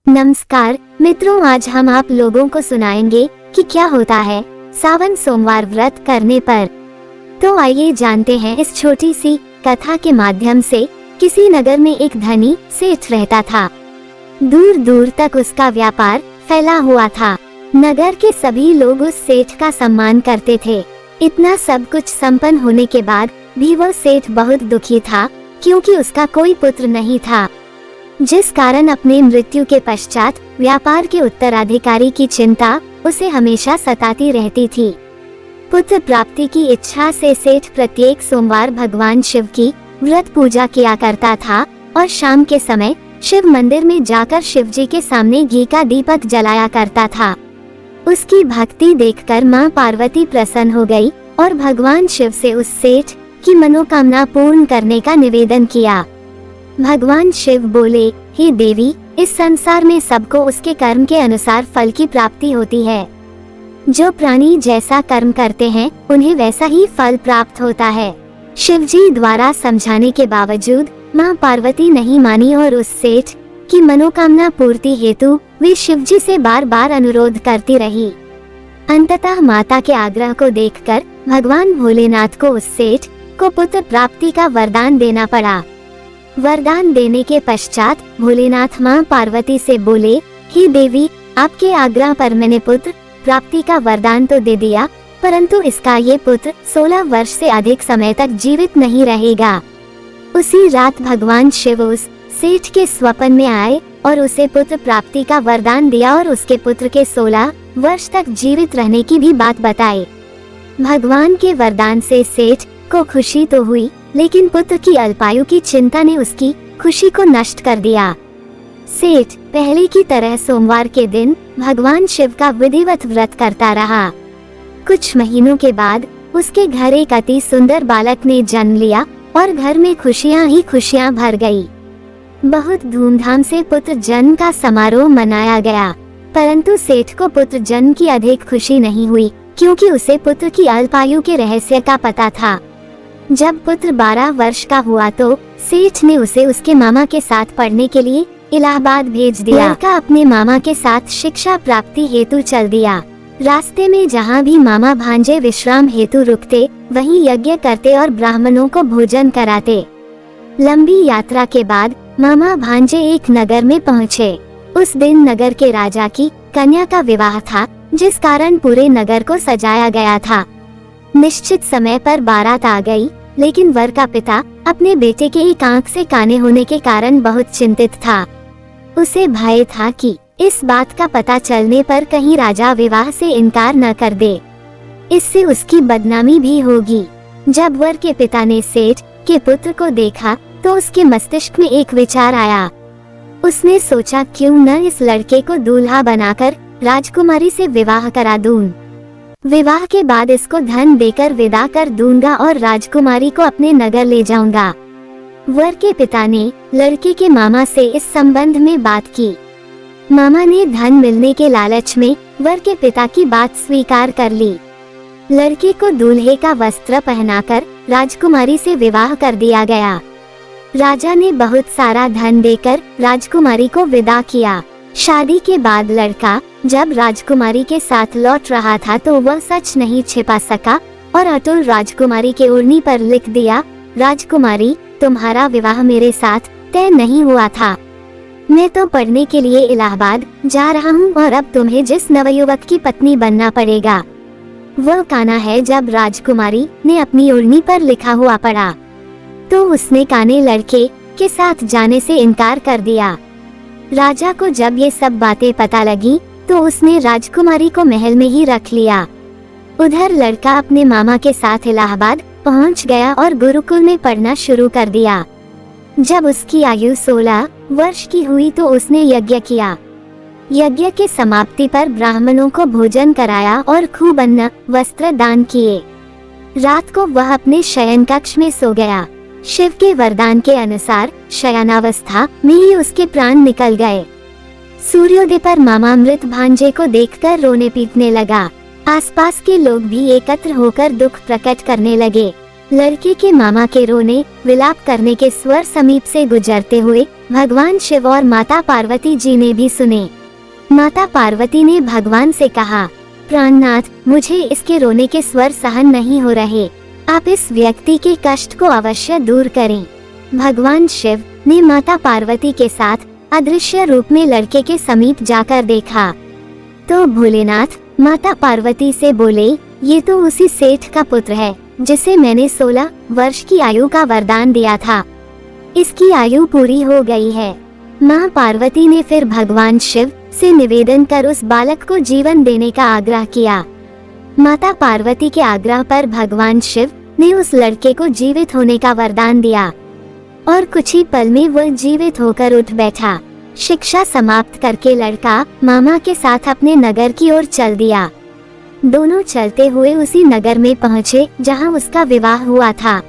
नमस्कार मित्रों, आज हम आप लोगों को सुनाएंगे कि क्या होता है सावन सोमवार व्रत करने पर। तो आइए जानते हैं इस छोटी सी कथा के माध्यम से। किसी नगर में एक धनी सेठ रहता था। दूर दूर तक उसका व्यापार फैला हुआ था। नगर के सभी लोग उस सेठ का सम्मान करते थे। इतना सब कुछ संपन्न होने के बाद भी वह सेठ बहुत दुखी था, क्योंकि उसका कोई पुत्र नहीं था, जिस कारण अपने मृत्यु के पश्चात व्यापार के उत्तराधिकारी की चिंता उसे हमेशा सताती रहती थी। पुत्र प्राप्ति की इच्छा से सेठ प्रत्येक सोमवार भगवान शिव की व्रत पूजा किया करता था और शाम के समय शिव मंदिर में जाकर शिव जी के सामने घी का दीपक जलाया करता था। उसकी भक्ति देखकर मां पार्वती प्रसन्न हो गई और भगवान शिव से उस सेठ की मनोकामना पूर्ण करने का निवेदन किया। भगवान शिव बोले, हे देवी, इस संसार में सबको उसके कर्म के अनुसार फल की प्राप्ति होती है। जो प्राणी जैसा कर्म करते हैं उन्हें वैसा ही फल प्राप्त होता है। शिव जी द्वारा समझाने के बावजूद मां पार्वती नहीं मानी और उस सेठ की मनोकामना पूर्ति हेतु वे शिव जी से बार बार अनुरोध करती रही। अंततः माता के आग्रह को देखकर भगवान भोलेनाथ को उस सेठ को पुत्र प्राप्ति का वरदान देना पड़ा। वरदान देने के पश्चात भोलेनाथ मां पार्वती से बोले, हे देवी, आपके आग्रह पर मैंने पुत्र प्राप्ति का वरदान तो दे दिया, परंतु इसका ये पुत्र 16 वर्ष से अधिक समय तक जीवित नहीं रहेगा। उसी रात भगवान शिव उस सेठ के स्वप्न में आए और उसे पुत्र प्राप्ति का वरदान दिया और उसके पुत्र के 16 वर्ष तक जीवित रहने की भी बात बताई। भगवान के वरदान से सेठ को खुशी तो हुई, लेकिन पुत्र की अल्पायु की चिंता ने उसकी खुशी को नष्ट कर दिया। सेठ पहले की तरह सोमवार के दिन भगवान शिव का विधिवत व्रत करता रहा। कुछ महीनों के बाद उसके घर एक अति सुंदर बालक ने जन्म लिया और घर में खुशियां ही खुशियां भर गई। बहुत धूमधाम से पुत्र जन्म का समारोह मनाया गया, परंतु सेठ को पुत्र जन्म की अधिक खुशी नहीं हुई, क्योंकि उसे पुत्र की अल्पायु के रहस्य का पता था। जब पुत्र 12 वर्ष का हुआ तो सेठ ने उसे उसके मामा के साथ पढ़ने के लिए इलाहाबाद भेज दिया। लड़का अपने मामा के साथ शिक्षा प्राप्ति हेतु चल दिया। रास्ते में जहाँ भी मामा भांजे विश्राम हेतु रुकते, वहीं यज्ञ करते और ब्राह्मणों को भोजन कराते। लंबी यात्रा के बाद मामा भांजे एक नगर में पहुँचे। उस दिन नगर के राजा की कन्या का विवाह था, जिस कारण पूरे नगर को सजाया गया था। निश्चित समय पर बारात आ गई, लेकिन वर का पिता अपने बेटे के एक आंख से काने होने के कारण बहुत चिंतित था। उसे भय था कि इस बात का पता चलने पर कहीं राजा विवाह से इनकार न कर दे, इससे उसकी बदनामी भी होगी। जब वर के पिता ने सेठ के पुत्र को देखा तो उसके मस्तिष्क में एक विचार आया। उसने सोचा, क्यों न इस लड़के को दूल्हा बनाकर राजकुमारी से विवाह करा दूं। विवाह के बाद इसको धन देकर विदा कर दूंगा और राजकुमारी को अपने नगर ले जाऊंगा। वर के पिता ने लड़के के मामा से इस संबंध में बात की। मामा ने धन मिलने के लालच में वर के पिता की बात स्वीकार कर ली। लड़के को दूल्हे का वस्त्र पहनाकर राजकुमारी से विवाह कर दिया गया। राजा ने बहुत सारा धन देकर राजकुमारी को विदा किया। शादी के बाद लड़का जब राजकुमारी के साथ लौट रहा था तो वह सच नहीं छिपा सका और अतुल राजकुमारी के ओढ़नी पर लिख दिया, राजकुमारी, तुम्हारा विवाह मेरे साथ तय नहीं हुआ था। मैं तो पढ़ने के लिए इलाहाबाद जा रहा हूँ और अब तुम्हें जिस नवयुवक की पत्नी बनना पड़ेगा वह कान्हा है। जब राजकुमारी ने अपनी ओढ़नी पर लिखा हुआ पढ़ा तो उसने कान्हे लड़के के साथ जाने से इनकार कर दिया। राजा को जब ये सब बातें पता लगी तो उसने राजकुमारी को महल में ही रख लिया। उधर लड़का अपने मामा के साथ इलाहाबाद पहुंच गया और गुरुकुल में पढ़ना शुरू कर दिया। जब उसकी आयु 16 वर्ष की हुई तो उसने यज्ञ किया। यज्ञ के समाप्ति पर ब्राह्मणों को भोजन कराया और खूब अन्न वस्त्र दान किए। रात को वह अपने शयन कक्ष में सो गया। शिव के वरदान के अनुसार शयनावस्था में ही उसके प्राण निकल गए। सूर्योदय पर मामा मृत भांजे को देखकर रोने पीटने लगा। आसपास के लोग भी एकत्र होकर दुख प्रकट करने लगे। लड़के के मामा के रोने विलाप करने के स्वर समीप से गुजरते हुए भगवान शिव और माता पार्वती जी ने भी सुने। माता पार्वती ने भगवान से कहा, प्राणनाथ, मुझे इसके रोने के स्वर सहन नहीं हो रहे, आप इस व्यक्ति के कष्ट को अवश्य दूर करें। भगवान शिव ने माता पार्वती के साथ अदृश्य रूप में लड़के के समीप जाकर देखा तो भोलेनाथ माता पार्वती से बोले, ये तो उसी सेठ का पुत्र है जिसे मैंने 16 वर्ष की आयु का वरदान दिया था। इसकी आयु पूरी हो गई है। माँ पार्वती ने फिर भगवान शिव से निवेदन कर उस बालक को जीवन देने का आग्रह किया। माता पार्वती के आग्रह पर भगवान शिव ने उस लड़के को जीवित होने का वरदान दिया और कुछ ही पल में वह जीवित होकर उठ बैठा। शिक्षा समाप्त करके लड़का मामा के साथ अपने नगर की ओर चल दिया। दोनों चलते हुए उसी नगर में पहुँचे जहाँ उसका विवाह हुआ था।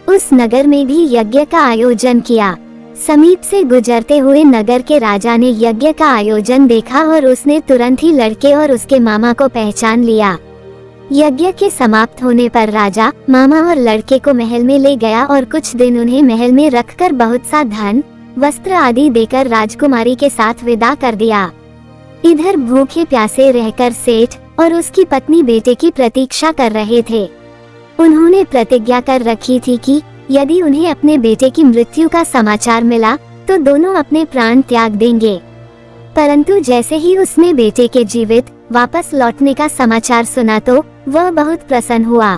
उस नगर में भी यज्ञ का आयोजन किया। समीप से गुजरते हुए नगर के राजा ने यज्ञ का आयोजन देखा और उसने तुरंत ही लड़के और उसके मामा को पहचान लिया। यज्ञ के समाप्त होने पर राजा मामा और लड़के को महल में ले गया और कुछ दिन उन्हें महल में रखकर बहुत सा धन, वस्त्र आदि देकर राजकुमारी के साथ विदा कर दिया। इधर भूखे प्यासे रहकर सेठ और उसकी पत्नी बेटे की प्रतीक्षा कर रहे थे। उन्होंने प्रतिज्ञा कर रखी थी कि यदि उन्हें अपने बेटे की मृत्यु का समाचार मिला तो दोनों अपने प्राण त्याग देंगे। परंतु जैसे ही उसने बेटे के जीवित वापस लौटने का समाचार सुना तो वह बहुत प्रसन्न हुआ।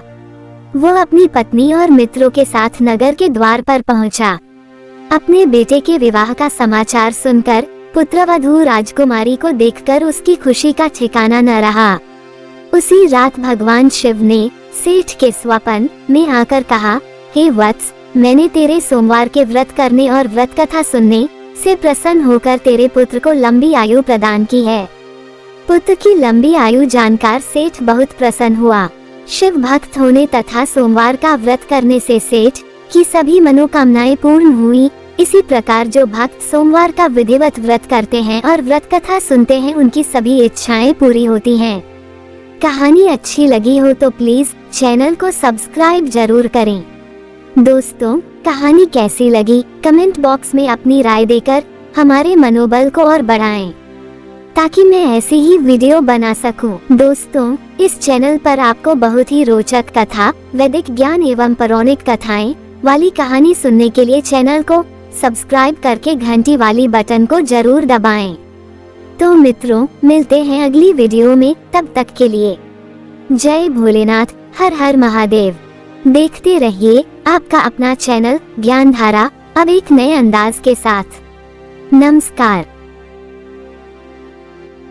वह अपनी पत्नी और मित्रों के साथ नगर के द्वार पर पहुंचा। अपने बेटे के विवाह का समाचार सुनकर पुत्रवधू राजकुमारी को देखकर उसकी खुशी का ठिकाना न रहा। उसी रात भगवान शिव ने सेठ के स्वप्न में आकर कहा, हे वत्स, मैंने तेरे सोमवार के व्रत करने और व्रत कथा सुनने से प्रसन्न होकर तेरे पुत्र को लंबी आयु प्रदान की है। पुत्र की लंबी आयु जानकर सेठ बहुत प्रसन्न हुआ। शिव भक्त होने तथा सोमवार का व्रत करने से सेठ की सभी मनोकामनाएं पूर्ण हुई। इसी प्रकार जो भक्त सोमवार का विधिवत व्रत करते हैं और व्रत कथा सुनते हैं उनकी सभी इच्छाएं पूरी होती हैं। कहानी अच्छी लगी हो तो प्लीज चैनल को सब्सक्राइब जरूर करें। दोस्तों, कहानी कैसी लगी कमेंट बॉक्स में अपनी राय देकर हमारे मनोबल को और बढ़ाएं ताकि मैं ऐसी ही वीडियो बना सकूं। दोस्तों, इस चैनल पर आपको बहुत ही रोचक कथा, वैदिक ज्ञान एवं पौराणिक कथाएं वाली कहानी सुनने के लिए चैनल को सब्सक्राइब करके घंटी वाली बटन को जरूर दबाएं। तो मित्रों, मिलते हैं अगली वीडियो में, तब तक के लिए जय भोलेनाथ, हर हर महादेव। देखते रहिए आपका अपना चैनल ज्ञानधारा, अब एक नए अंदाज के साथ। नमस्कार।